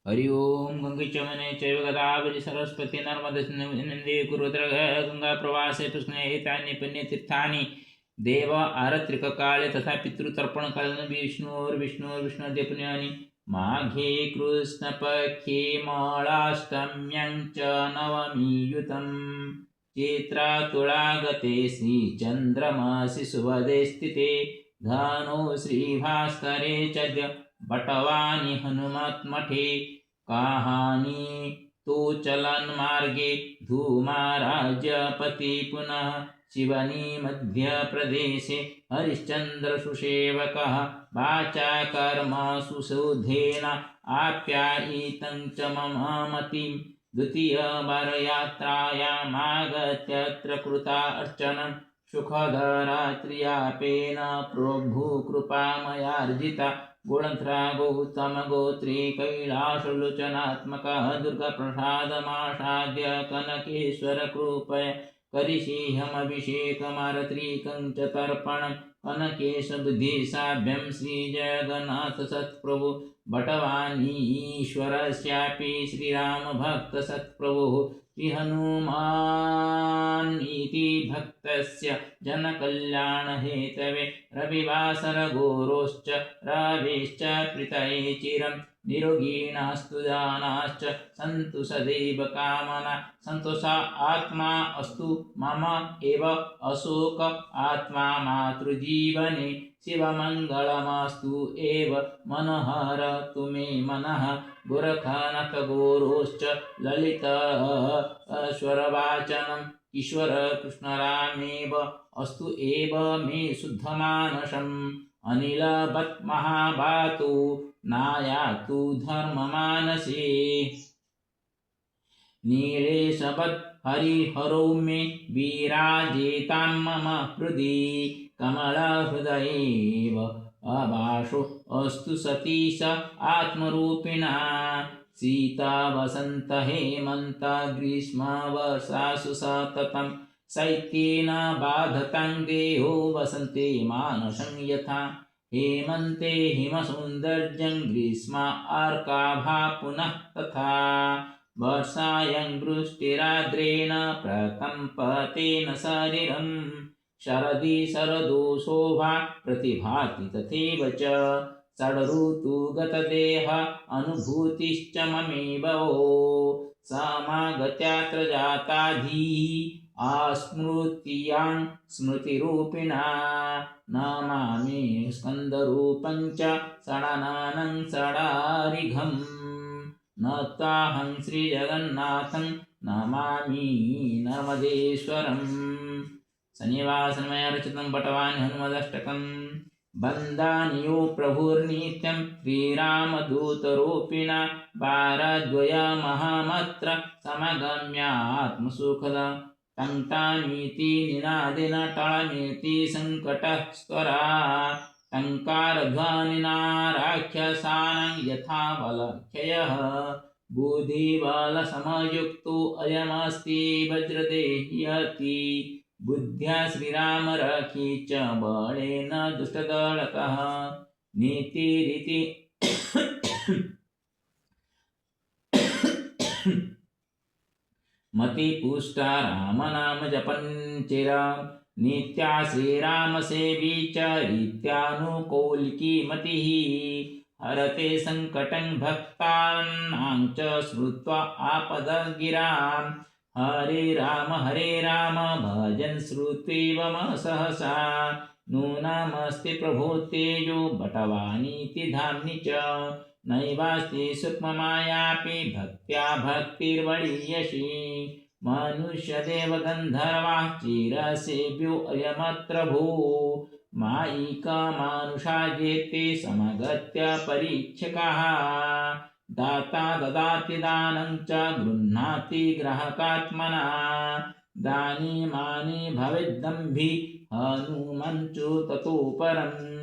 हरि ओम गंगचमने चैव गदावली सरस्वती नर्मदे कुरुद्र गंगा प्रवासे पुष्णे एतानि पुण्यतीर्थानि देव आरत्रिककाले तथा पितृतर्पणकाले विष्णुर्विष्णुर्विष्णुदे पुण्यानि माघे कृष्णपक्षे मलाष्टम्यां च नवमीयुतं चैत्रतुलागते श्रीचन्द्रमासि सुवदे स्थिते धनो श्रीभास्करे च बटवानी हनुमत्मठे कहानी तो चलन मार्गे धूमाराज्यपति पुनः शिवनी मध्य प्रदेशे हरिश्चंद्र सुसेवकः वाचा कर्म सुशोधेन आप्यायितं च मम मतिं द्वितीय वारयात्रायामागत्यत्र कृता अर्चनं सुखदरात्र्यापेन प्रभु कृपा मयार्जिता गुणन्त्रा गौतम गोत्री कैलासलोचनात्मकः दुर्गाप्रसादमासाद्य कनकेश्वर कृपय करिष्यमभिषेकमारत्रिकं च तर्पणं कनकेश बुद्धिसाभ्यं श्रीजगन्नाथ सत्प्रभु बटवानीश्वरस्यापि श्रीरामभक्तसत्प्रभुः श्रीहनुमान् इति भक्तस्य जनकल्याणहेतवे रविवासरगोरोश्च रवेश्च प्रीतये चिरं निरोगिणास्तु दानाश्च सन्तु सदैव कामना सन्तोषा आत्मा अस्तु मम एव अशोक आत्मा मातृजीवने शिवमङ्गलमस्तु एव मनोहर तुमे मनः गोरखनाथ गोरोश्च ललित स्वरवाचनम् ईश्वर कृष्णरामेव अस्तु एव मे शुद्धमानसम् अनिलवत् महाबातो नायातु धर्ममानसे नीलेशवत् हरिहरो मे विराजेतां मम हृदि कमलहृदयेव अभाषो अस्तु सतीश आत्मरूपिणा शीता वसन्त हेमन्त ग्रीष्मवर्षासु सततं शैत्येन बाधतं देहो वसन्ते मानसं यथा हेमन्ते हिमसौन्दर्यं ग्रीष्म अर्काभा पुनः तथा वर्षायां वृष्टिराद्रेण प्रकम्पतेन शरीरं शरदि शरदोषोभा प्रतिभाति तथैव च षडऋतुगतदेह अनुभूतिश्च ममेव समागत्यात्र जाताधिः आस्मृत्यां स्मृतिरूपिणा नमामि स्कन्दरूपं च षडाननं षडारिघम् नताहं श्रीजगन्नाथं नमामि नर्मदेश्वरम् शनिवासनमयरचितं बटवानि हनुमदष्टकम् बन्दान्यो प्रभुर्नित्यं श्रीरामदूतरूपिणा वारद्वयमहमत्र समगम्यात्मसुखदा टङ्टामीति निनादेन टळमेति सङ्कटस्वरा टङ्कारध्वनिना राक्षसानां यथा बलक्षयः बुद्धिबलसमयुक्तो अयमस्ति वज्रदेह्यति बुद्ध्या श्रीरामरक्षी च बलेन दुष्टदलकः नीतिरिति मतिपुष्टा रामनाम जपञ्चिरा नित्या श्रीरामसेवी च रीत्यानुकौलिकी मतिः हरते सङ्कटं भक्तानां च श्रुत्वा आपदगिरां हरे राम भजन् श्रुत्वैव सहसा नूनमस्ति प्रभो तेजो बटवानीति धाम्नि च नैवास्ति सूक्ष्ममायापि भक्त्या भक्तिर्वरीयसी मनुष्यदेवगन्धर्वाः चिरसेव्यो अयमत्र भू मायिकमानुषा जेते समगत्य परीक्षकाः दाता ददाति दानं च गृह्णाति ग्राहकात्मना दानी मानी भवेद्दम्भि हनुमञ्चु ततो परम्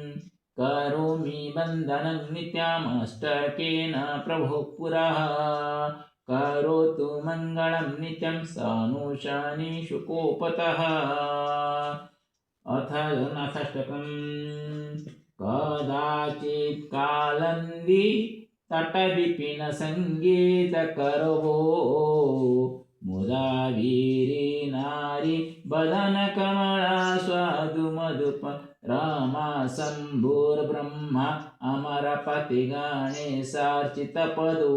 करोमि बन्धनं नित्यमष्टकेन प्रभो पुरः करोतु मङ्गलं नित्यं सानुशानि शुकोपतः अथ नाथाष्टकम् कदाचित् कालन्दी तट विपिन संगीत करवो मुदा वीरी नारी बदन कमला स्वादु मधुप रमा शंभुर्ब्रह्मा अमरपति गणेशार्चित पदु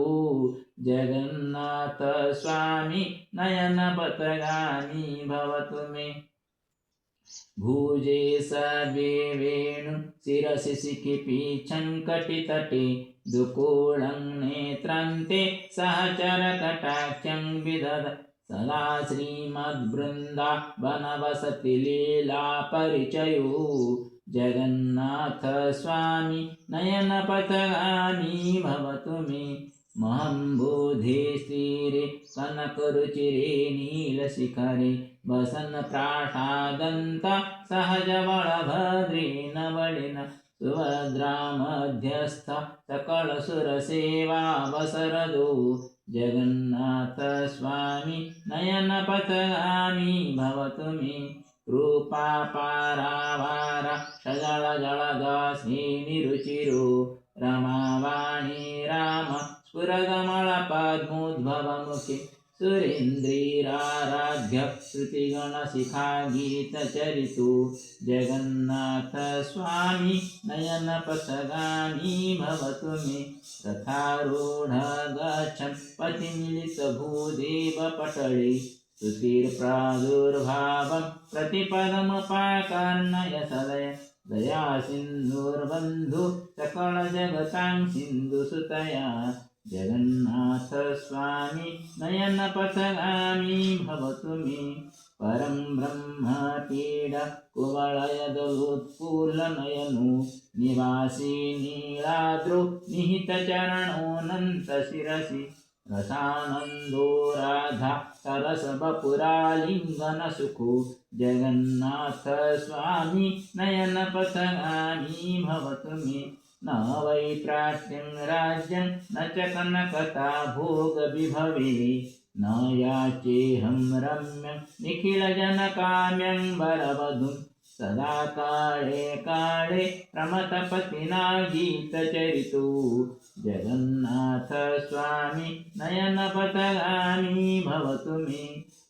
जगन्नाथ स्वामी नयन पथगामी भवतु मे भुजे सर्वे वेणु शिरसि शिखिपीच्छङ्कटितटे दुकूलं नेत्रान्ते सहचरकटाक्षं विदध सदा श्रीमद्वृन्दावनवसति लीलापरिचयो जगन्नाथ स्वामी नयनपथगामी भवतु मे महम्बोधे स्थिरे कनकरुचिरे नीलशिखरे वसन प्रासादन्त सहजबलभद्रे नवलिन सुभद्रा मध्यस्थ सकलसुरसेवावसरदो जगन्नाथ स्वामी नयनपथगामी भवतु मे कृपापारावार सजलजलदासिनिरुचिरो रमावाणी राम स्फुरदमलपद्मोद्भवमुखे सुरेन्द्रीराराध्य श्रुतिगणशिखा गीतचरितो जगन्नाथ स्वामी नयनपथगामी भवतु मे रथारूढ गच्छन् पतिमिलितभूदेवपटले स्तुतिर्प्रादुर्भावं प्रतिपदमुपाकर्णय सदय दया सिन्धुर्बन्धु सकलजगतां सिन्धुसुतया जगन्नाथ स्वामी नयनपथगामी भवतु मे परं ब्रह्म पीड कुवलयदुत्फुल्लनयनो निवासी नीलाद्रौ निहितचरणोऽनन्तशिरसि रसानन्दो राधा सरसबपुरालिङ्गनसुखो जगन्नाथ स्वामी नयनपथगामी भवतु मे न वै प्राच्यं राज्यं न च कनकता भोगविभवे न याचेऽहं रम्यं निखिलजनकाम्यं वरवधूं सदा काले काले प्रमथपतिना गीतचरितो जगन्नाथ स्वामी नयनपथगामी भवतु मे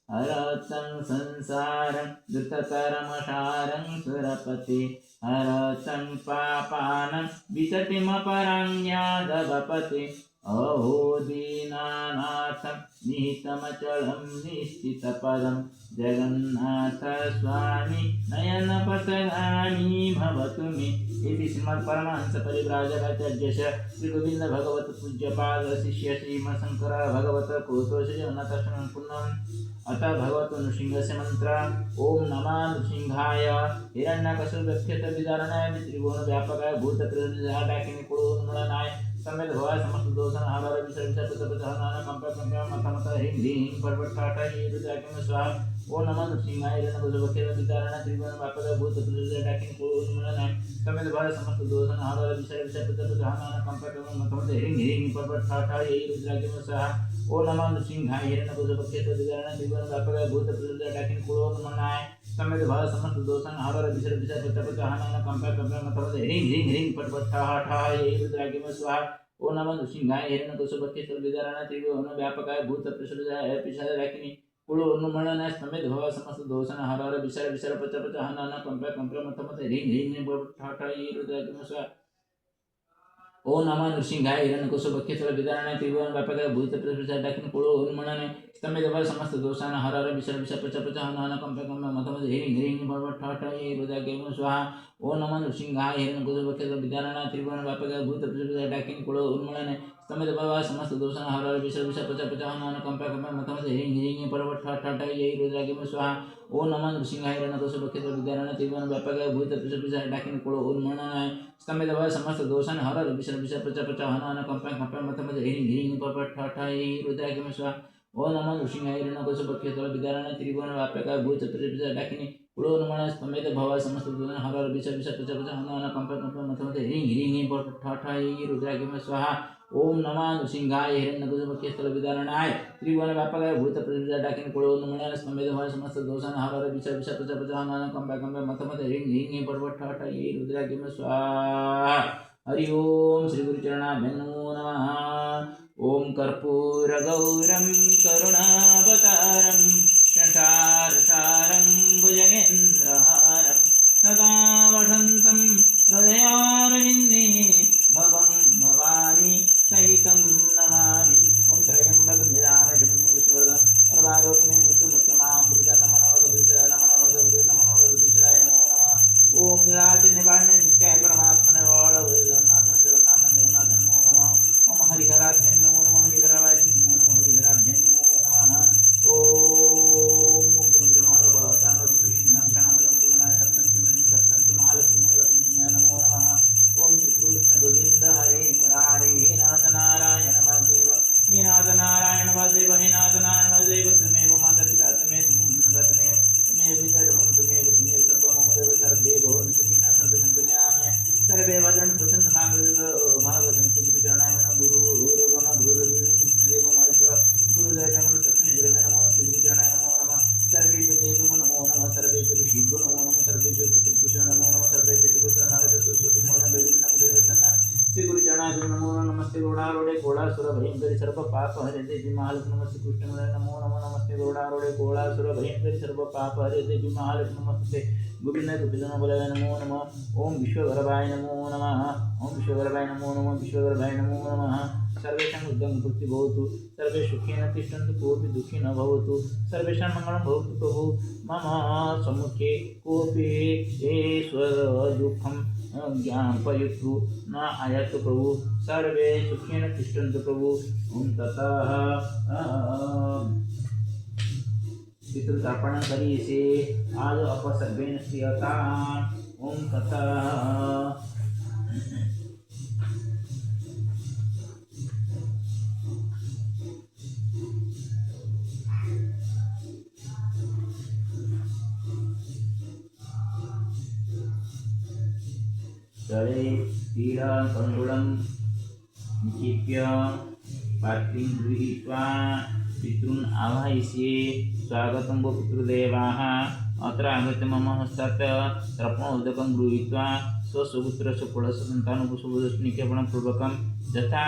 हरतं संसारं द्रुतकर्मसारं सुरपते हरतं पापानं विततिमपरां यादवपते अहो दीनानाथं निहितमचलं निश्चितपदं जगन्नाथ स्वामी नयनपथगामी भवतु मे इति श्रीमत्परमहंस परिव्राजकाचार्यस्य श्रीगोविन्द भगवत पूज्यपाद शिष्य श्रीमत्शंकर भगवत कृतोष जगन्नाथाष्टकं पुण्यम् अथ भगवतो नृसिंहस्य मंत्र ओम नमः नृसिंहाय हिरण्यकशिपुविदारणाय त्रिभुवनव्यापकाय भूतप्रकृतिजाडाकिनी कुलोन्मूलनाय समेत भवाय समस्त दोषन हार विसर्जन मत ह्रीं ह्रीं पर्वत टाटा रुद्राकिम स्वाहा ओम नमः नृसिंहाय हिरण्यकशिपुविदारणाय त्रिभुवनव्यापकाय भूतप्रकृतिजाडाकिनी कुलोन्मूलनाय समेत भवाय समस्त दोषन हार विसर्जन मत ह्रीं ह्रीं पर्वत टाटा रुद्राकिम स्वाहा ओम नमः नृसिंहाय हिरण्यकशिपुविदारणाय त्रिभुवनव्यापकाय भूतप्रकृतिजाडाकिनी कुलोन्मूलनाय समेत भवाय समस्त दोषन हार विसर्जन मत ह्रीं ह्रीं पर्वत टाटा रुद्राकिम स्वाहा ओम नमः नृसिंहाय हिरण्यकशिपुविदारणाय त्रिभुवनव्यापकाय भूतप्रकृतिजाडाकिनी कुलोन्मूलनाय समेत भवाय समस्त दोषन हार विसर्जन मत ह्रीं ह्रीं पर्वत टाटा रुद्राकिम स्वाहा ओम नमः नृसिंहाय हिरण्यकशिपुविदारणाय त्रिभुवनव्यापकाय भूतप्रकृतिजाडाकिनी कुलोन्मूलनाय समेत भवाय समस्त दोषान् हर विसर्जन मत ह्रीं ह्रीं पर्वत टाटा रुद्राकिम स्वाहा ओम नमः नृसिंहाय हिरण्यकशिपुविदारणाय त्रिभुवनव्यापकाय भूतप्रकृतिजाडाकिनी कुलोन्मूलनाय समेत भवाय समस्त दोषान् हर विसर्जन मत ह्रीं ह्रीं पर्वत टाटा रुद्राकिम स्वाहा ओम नमः नृसिंहाय हिरण्यकशिपुविदारणाय त्रिभुवनव्यापकाय भूतप्रकृतिजाडाकिनी कुलोन्मूलनाय समेत भवाय समस्त दोषान् हर विसर्जन मत ह्रीं ह्रीं पर्वत टाटा रुद्राकिम स्वाहा ओम नमः नृसिंहाय हिरण्यकशिपुविदारणाय त्रिभुवनव्यापकाय भूतप्रकृतिजाडाकिनी कुलोन्मूलनाय समेत भवाय समस्त दोषान् हर विसर्जन मत ह्रीं ह्रीं पर्वत टाटा रुद्राकिम स्वाहा ओम नमः नृसिंहाय हिरण्यकशिपुविदारणाय त्रिभुवनव्यापकाय भूतप्रकृतिजाडाकिनी कुलोन्मूलनाय समेत भवाय समस्त दोषान् हर विसर्जन मत ह्रीं ह्रीं पर्वत टाटा रुद्राकिम स्वाहा हरि ओम श्री गुरुचरणाभ्यं नमो नमः। ओम कर्पूरगौरं करुणावतारं संसारसारं भुजगेन्द्रहारं सदा वसन्तं हृदयारविन्दे भवं भवानी सहितं नमामि। ओम त्र्यंबकं यजामहे विष्णुवर्धनं सर्वारोपमे मृत्युमुख्यमामृतं नमो नमः नमो नमः। ओम नीलाचल निवारणे नित्याय परमात्मने जगन्नाथं जगन्नाथं जगन्नाथं नमो नमः। ओम हरिहराभ्यं नमो नमः हरिहराभ्यं नमो नमः हरिहराभ्यं नमो नमः। ओम उग्रं ब्रह्मवतामृतसिंहं क्षणमदमुदनाय सप्तम महालक्ष्मी नमो नमः। ओम श्री कृष्ण गोविंद हरे मुरारे हे नाथ नारायण वासुदेव हे नाथ नारायण वासुदेव हे नाथ नारायण वासुदेव तमेव माता पिता तमेव तमेव वितरं तमेव सर्वमंगल सर्वे भवन्तु सुखिनः सर्वे सन्तु निरामयाः सर्वे भद्राणि पश्यन्तु मा कश्चित् श्री गुरुचरणाय नमः। गुरुर्ब्रह्मा गुरुर्विष्णुः गुरुदेवो महेश्वरः गुरुदैवं तस्मै गुरवे नमः। श्री गुरुचरणाय नमो नमः। सर्वे देवो नमो नमः सर्वे ऋषिभ्यो नमो नमः सर्वे पितृभ्यो नमो नमः सर्वे पितृभ्यो श्री गुरुचरणाय नमो नमस्ते गोड़ारोड़े गोड़ासुर भयंकरी सर्व पाप हरे देवी महालक्ष्मी नमस्ते कृष्ण नमो नमः नमस्ते गोड़ारोड़े गोड़ासुर भयंकरी सर्व पाप हरे देवी महालक्ष्मी नमस्ते गोविंद गोविंद बोलाय नमो नमः। ओम विश्वगर्भाय नमो नमः ओम विश्वगर्भाय नमो नमः विश्वगर्भाय नमो नमः। सर्वेषां उद्यम भक्ति भवतु सर्वे सुखिनः तिष्ठन्तु कोऽपि दुःखी न भवतु सर्वेषां मङ्गलं भवतु प्रभु मम सम्मुखे कोऽपि दुःखं ज्ञापयतु न आयातु प्रभु सर्वे सुखिनः तिष्ठन्तु प्रभु। ओम ततः पितृतर्पणं करिष्ये आज अपसर्गेण श्रियताम्। ओम ततः तळे तीरकण्डुलं निक्षिप्य पात्रीं गृहीत्वा पितॄन् आवाहयिष्ये स्वागतं वो पितृदेवाः अत्र आगत्य मम हस्तात् तर्पणोदकं गृहीत्वा स्वसुपुत्रस्य कुलस्य सन्तानकुशलनिक्षेपणपूर्वकं यथा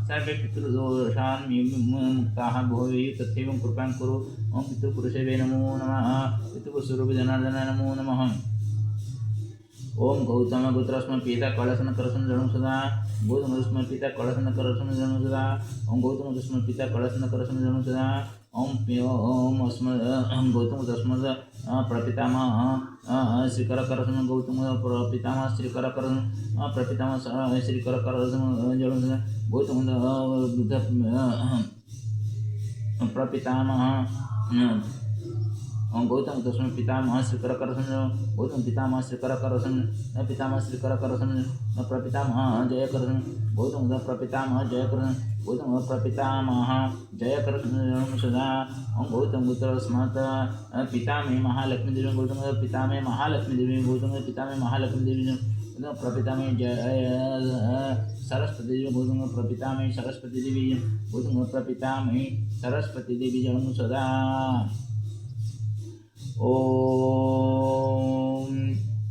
सर्वे पितृदोषान् मुक्ताः भवेयुः तथैव कृपां कुरु। ओम पितृपुरुषाय नमो नमः पितृपुरुषरूपे जनार्दनाय नमो नमः। ओम गौतम गोत्रस्म पिता कलशन करसन जणु सदा गौतम गोत्रस्म पिता कलशन करसन जणु सदा ओम गौतम गोत्रस्म पिता कलशन करसन जणु सदा ओम अस्म गौतम गोत्रस्म प्रपितामह श्रीकर करसन गौतम प्रपितामह श्रीकर करसन प्रपितामह श्रीकर करसन जणु सदा गौतम बुद्ध प्रपितामह गौतम तस्मै पितामह श्रीकर करसन गौतम पितामह श्रीकर करसन पितामह श्रीकर करसन प्रपितामह जय करसन गौतम प्रपितामह जय करसन गौतम प्रपितामह जय करसन सदा ओम गौतम गोत्रस्मात् पितामहे महालक्ष्मी देवी गौतम पितामहे महालक्ष्मी देवी गौतम पितामहे महालक्ष्मी देवी प्रपितामहे जय सरस्वती देवी गौतम प्रपितामहे सरस्वती देवी गौतम प्रपितामहे सरस्वती देवी जन्म सदा। ओम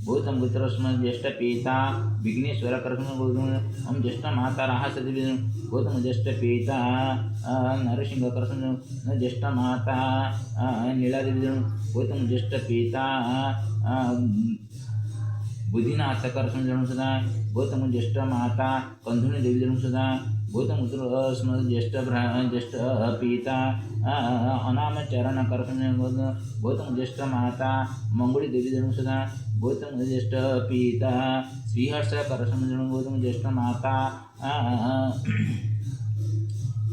गौतम गोत्रस्म ज्येष्ठ पिता विघ्नेश्वर करसन गौतम ओम ज्येष्ठ माता राहस देवी गौतम ज्येष्ठ पिता नरसिंह करसन ज्येष्ठ माता नीला देवी गौतम ज्येष्ठ पिता बुद्धिनाथ करसन जणु सदा गौतम ज्येष्ठ माता कंधुनी देवी जणु सदा गौतम गोत्रस्म ज्येष्ठ पिता अनामचरण करसन गौतम ज्येष्ठ माता मंगोली देवी जणु सदा गौतम ज्येष्ठ पिता श्रीहर्ष करसन जणु गौतम ज्येष्ठ माता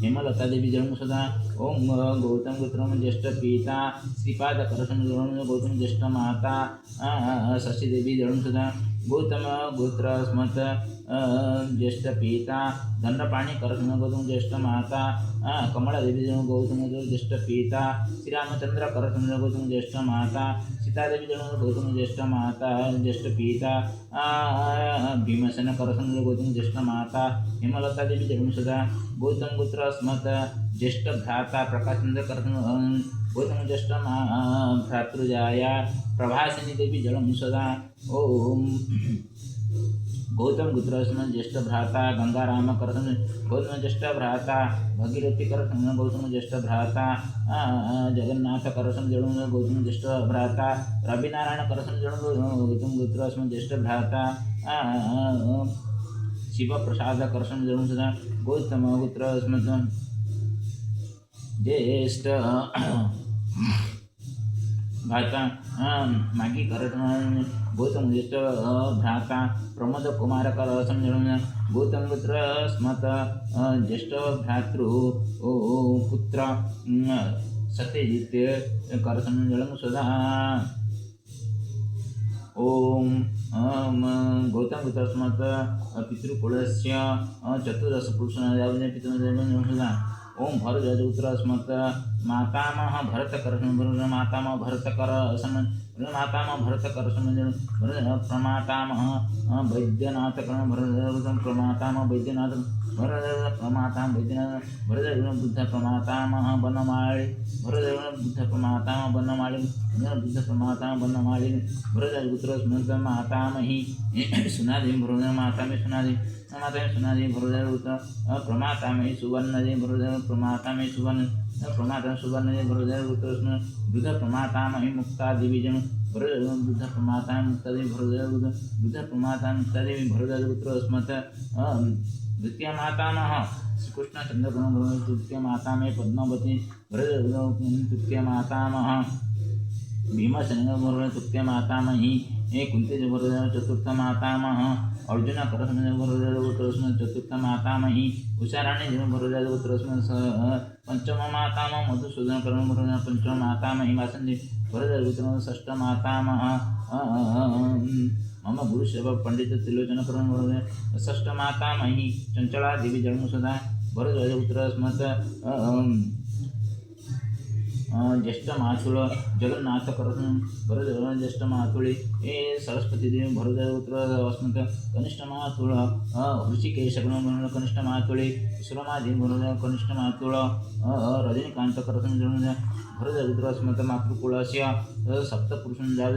हेमलता देवी जन्म सदा ओम गौतम गोत्रम ज्येष्ठ पिता श्रीपाद करसन गौतम ज्येष्ठ माता शशि देवी जन्म सदा गौतम गोत्रस्मत् ज्येष्ठ पिता दंडपाणी करसन गौतम ज्येष्ठ माता कमला देवी जन्म गौतम ज्येष्ठ पिता श्रीरामचंद्र करसन गौतम ज्येष्ठ माता सीता देवी जन्म गौतम ज्येष्ठ माता ज्येष्ठ पिता भीमसेन करसन गौतम ज्येष्ठ माता हेमलता देवी जन्म सदा गौतम गोत्रस्मत् ज्येष्ठ भ्राता प्रकाशचंद्र करसन गौतम ज्येष्ठ भ्रातृजाया प्रभासिनी देवी जन्म सदा ओम गौतम गुत्रस्म ज्येष्ठ भ्राता गंगाराम करसम गौतम ज्येष्ठ भ्राता भगीरथी करसम गौतम ज्येष्ठ भ्राता जगन्नाथ करसम जड़ू गौतम ज्येष्ठ भ्राता रविनारायण करसम जड़ू गौतम गुत्रस्म ज्येष्ठ भ्राता शिव प्रसाद करसम जड़ू सदा गौतम गुत्रस्म ज्येष्ठ भ्राता मागी करसम गौतम ज्येष्ठ भ्राता प्रमोद कुमार करसम जड़ू गौतम पुत्र स्मत ज्येष्ठ भ्रातृ पुत्र सत्यजित करसम जड़ू सदा ओम गौतम पुत्र स्मत पितृकुलस्य चतुर्दश पुरुषाय पितृ ओम भरतपुत्र स्मत मातामह भरत करसम मातामह भरत करसम मातामह भरत करसम प्रमातामह वैद्यनाथ कर्ण भरत प्रमातामह वैद्यनाथ भरत प्रमातामह वैद्यनाथ भरत बुद्ध प्रमातामह बनमाळी भरत बुद्ध प्रमातामह बनमाळी बुद्ध प्रमातामह बनमाळी भरत पुत्र स्मत मातामही सुनादि भरत मातामही सुनादि प्रमाता सुनादि भरत प्रमाता में सुवर्ण दे भरत प्रमाता में सुवर्ण प्रमाता सुवर्ण दे भरत पुत्र बुद्ध प्रमाता में मुक्ता देवी जन भरत बुद्ध प्रमाता मुक्ता देवी भरत बुद्ध प्रमाता मुक्ता देवी भरत पुत्र स्मत द्वितीय मातामह श्री कृष्ण चंद्र तृतीय माता में पद्मावती भरत तृतीय मातामह भीमसेन भरत तृतीय मातामही कुंती भरत चतुर्थ मातामह अर्जुन करसम भरत चतुर्थ मातामही उषाराणी भरत पुत्र पंचम मातामह मधुसूदन कर्ण भरत पंचम मातामही वासंती भरत पुत्र षष्ठ मातामह मम गुरुसेवा पंडित त्रिलोचन कर्ण भरत षष्ठ मातामही चंचला देवी जन्म सदा भरत पुत्र स्मत ज्येष्ठ माथुळ जगन्नाथ करसम भरत ज्येष्ठ माथुळी सरस्वती देवी भरत स्मत कनिष्ठ माथुळ ऋषिकेश कनिष्ठ माथुळी सुरमा देवी भरत कनिष्ठ माथुळ रजनीकांत करसम भरत स्मत मातृकुलस्य सप्तपुरुषं जात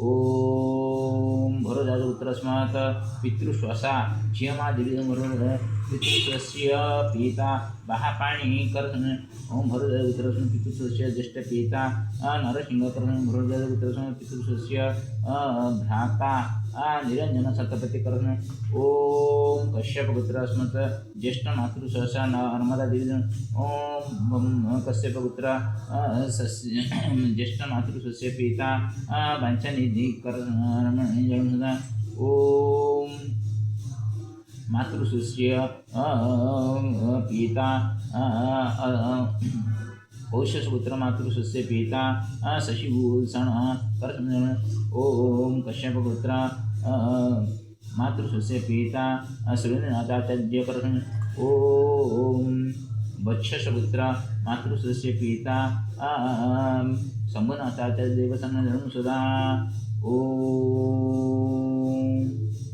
ओम भरत स्मत पितृश्वसा क्षमा देवी भरत पितृश्वस्य पिता बहापाणी करसम ओम भरत पितृश्वस्य ज्येष्ठ पिता नरसिंह करसम भरत पितृश्वस्य भ्राता निरंजन सतपति करसम ओम कश्यप पुत्र स्मत ज्येष्ठ मातृश्वसा नर्मदा देवी ओम कश्यप पुत्र ज्येष्ठ मातृश्वस्य पिता पंचनिधि करसम ओम मातृश्वस्य पिता कौशपुत्र मातृश्वस्य पिता शशिभूषण करसम ओम कश्यपपुत्र मातृश्वस्य पिता सुरेन्द्रनाथाचार्य करसम ओम वत्सपुत्र मातृश्वस्य पिता शंभुनाथाचार्य देवसंग सदा ओम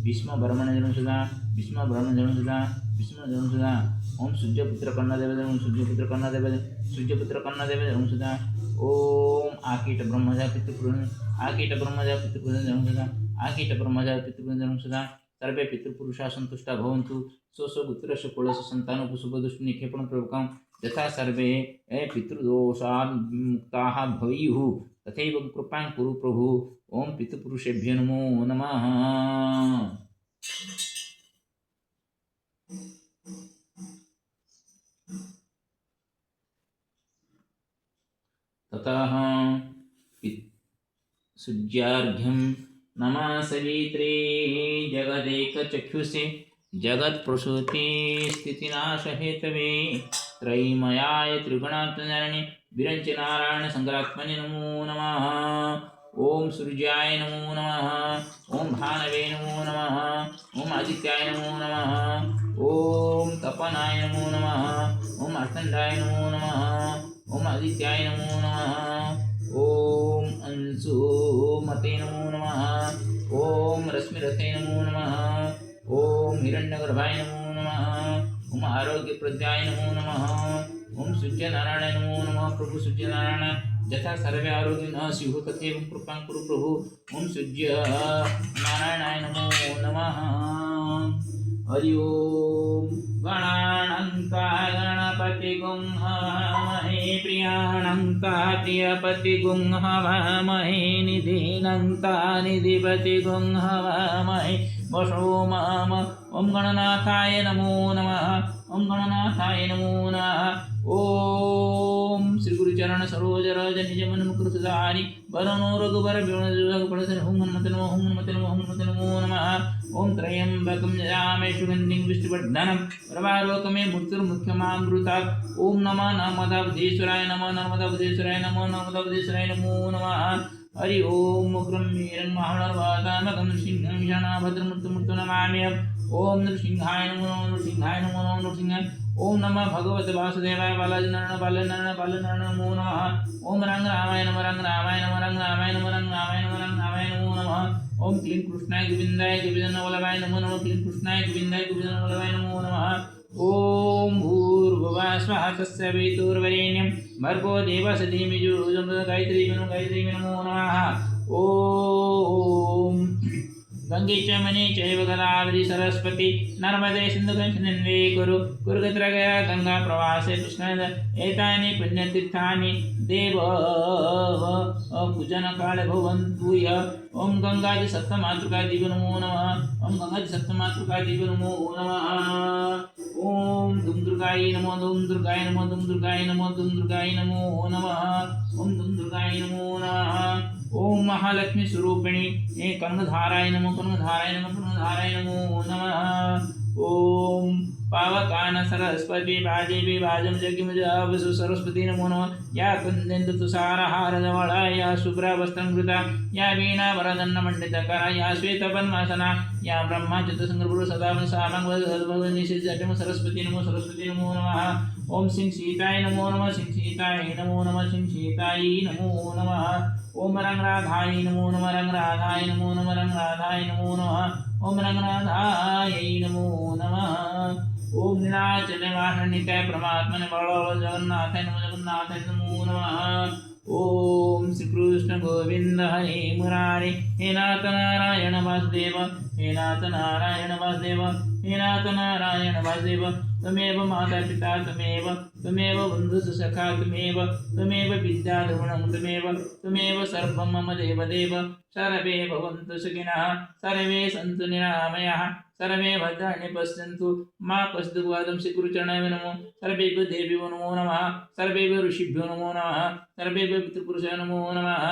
भीष्म ब्रह्मण जन्म सदा भीष्म ब्रह्मण जन्म सदा भीष्म जन्म सदा ओम सूर्यपुत्र कन्नादेव जन्म सूर्यपुत्र कन्नादेव सूर्यपुत्र कन्नादेव जन्म सदा ओम आकीट ब्रह्मजा पितृपुरुष आकीट ब्रह्मजा पितृपुरुष जन्म सदा आकीट ब्रह्मजा पितृपुरुष जन्म सदा सर्वे पितृपुरुषा संतुष्टा भवन्तु स्वस्वपुत्रस्य कुलस्य सन्तानों शुभदुष्ट निक्षेपण प्रभुकं यथा सर्वे पितृदोषान् मुक्ताः भवेयुः तथैव कृपां कुरु प्रभु ओम पितृपुरुषेभ्यो नमो नमः। ततः सूर्यार्घ्यं नमः सवित्रे जगदेकचक्षुषे जगत्प्रसूति स्थितिनाशहेतवे त्रयीमयाय त्रिगुणात्मजननि विरञ्च नारायण संग्रात्मने नमो नमः। ओम सूर्याय नमो नमः ओम भानवे नमो नमः ओम आदित्याय नमो नमः ओम तपनाय नमो नमः ओम अर्तंडाय नमो नमः ओम आदित्याय नमो नमः ओम अंशुमते नमो नमः ओम रश्मिरथे नमो नमः ओम हिरण्यगर्भाय नमो नमः ओम आरोग्यप्रद्याय नमो नमः ओम सूर्यनारायण नमो नमः। प्रभु सूर्यनारायण यथा सर्वे आरोग्यिनः स्युः तथैव कृपां कुरु प्रभु। ओम सूर्य नारायणाय नमो नमः। हरि ओम। गणानन्ताय गणपतिगुं हवामहे प्रियाणन्ताय प्रियपतिगुं हवामहे निधीनन्ताय निधिपतिगुं हवामहे वशो माम। ओम गणनाथाय नमो नमः। ओम गणनाथाय नमो नमः। ओम श्री गुरुचरण सरोज रज निज मन मुकुर सुधारि वरनो रघुबर विमल पड़सन हुं हनुमते नमो हुं हनुमते नमो हुं हनुमते नमो नमः। ओम त्रयंबकं यजामहे सुगन्धिं पुष्टिवर्धनं प्रवारोकमे मृत्युर्मुख्यमामृतात्। ओम नमः नर्मदावधीश्वराय नमः नर्मदावधीश्वराय नमः नर्मदावधीश्वराय नमो नमः। हरि ओम उग्रं वीरं महानर्वातामकं नृसिंहं शनाभद्रमृत्युमृत्यु नमाम्यहम्। ओम नृसिंहाय नमो नृसिंहाय नमो नृसिंहाय। ओम नमः भगवते वासुदेवाय बालाजी नारायण बालनारायण नमो नमः। ओम रंग रामाय नमः रंग रामाय नमः रंग रामाय नमः रंग रामाय नमः रंग रामाय नमो नमः। ओम क्लीं कृष्णाय गोविंदाय गोविंदवल्लभाय नमो नमः क्लीं कृष्णाय गोविंदाय गोविंदवल्लभाय नमो नमः। ओम भूर्भुवः स्वः तस्य वितुर्वरेण्यं भर्गो देवस्य धीमहि धियो गायत्री नमो नमः। ओम गंगे च मणि चैव गोदावरी सरस्वती नर्मदे सिन्धु गंगे कुरु कुरुगत्रगया गंगा प्रवासे कृष्ण एतानि पुण्यतीर्थानि देव पूजन काले भवन्तु यः। ओम गंगादि सप्तमातृका दिव्य नमो नमः। ओम गंगादि सप्तमातृका दिव्य नमो नमः। ओम दुम दुर्गाय नमो दुम दुर्गाय नमो दुम दुर्गाय नमो दुम दुर्गाय नमो नमः। ओम दुम दुर्गाय नमो नमः। ओम महालक्ष्मी स्वरूपिणी कनकधाराय नमो कनकधाराय नमो कनकधाराय नमो नमः। ओम पावकान सरस्वती वाजेवि वाजं जगिमुजावसु सरस्वती नमो नमः। या कुन्देन्दु तुषारहार धवला या शुभ्रवस्त्रं कृता या वीणा वरदन्न मंडितकरा या श्वेतपद्मासना या ब्रह्मा चित्तसंगुरु सदा भगवती सरस्वती नमो नमः। ओम सिंह सीताय नमो नमः सिंह सीताय नमो नमः सिंह सीताय नमो नमः। ओम रंगराधाय नमो नमः रंगराधाय नमो नमः रंगराधाय नमो नमः। ओम रंगराधाय नमो नमः। ओम नीलाचल निवास नित्य परमात्मने बल जगन्नाथाय नमो जगन्नाथाय नमो नमः। ओम श्री कृष्ण गोविंद हरे मुरारे हे नाथ नारायण वासुदेव हे नाथ नारायण वासुदेव हे नाथ नारायण वासुदेव। त्वमेव माता पिता त्वमेव बन्धुः सखा त्वमेव विद्या द्रविणं त्वमेव सर्वं मम देवदेव। सर्वे भवन्तु सुखिनः सर्वे सन्तु निरामयाः सर्वे भद्राणि पश्यन्तु मा कश्चित् दुःखभाग्। श्री गुरुचरणाय नमो। सर्वेभ्यो देवेभ्यो नमो नमः सर्वेभ्यो ऋषिभ्यो नमो नमः सर्वेभ्यो पितृपुरुषाय नमो नमः।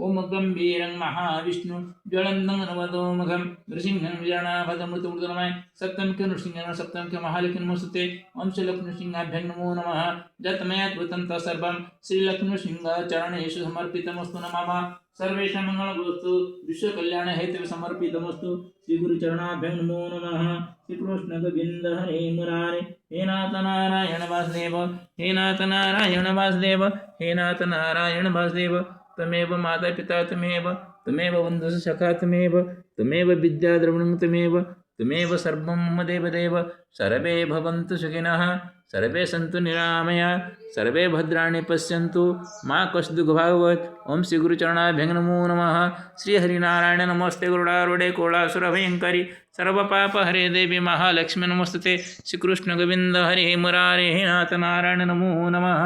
ओम गंभीरं महाविष्णु ज्वलन्तं नवदोमुखं नृसिंहं शनाभद्रमृत्युमृत्युनमामि। सप्तमुख नृसिंह सप्तमुख महालक्ष्मी नमोस्तुते। ओम श्रीलक्ष्मीनृसिंहाभ्यां नमो नमः। यत् मया कृतं तत्सर्वं श्रीलक्ष्मीनृसिंहचरणेषु समर्पितमस्तु नमः। सर्वेषां मंगलमस्तु विश्वकल्याण हेतवे समर्पितमस्तु। श्री गुरुचरणाभ्यां नमो नमः। श्री कृष्ण गोविंद हरे मुरारे हे नाथ नारायण वासुदेव हे नाथ नारायण वासुदेव हे नाथ नारायण वासुदेव। त्वमेव माता पिता त्वमेव बन्धुः सखा त्वमेव विद्या द्रविणं त्वमेव सर्वं मम देवदेव। सर्वे भवन्तु सुखिनः सर्वे सन्तु निरामया सर्वे भद्राणि पश्यन्तु मा कश्चित् दुःखभाग् भवेत्। ओम श्री गुरुचरणाभ्यां नमो नमः। श्री हरिनारायण नमस्ते गरुडारूढे कोलासुरभयङ्करि सर्वपापहरे देवी महालक्ष्मी नमोस्तुते। श्री कृष्ण गोविंद हरे मुरारे हे नाथ नारायण नमो नमः।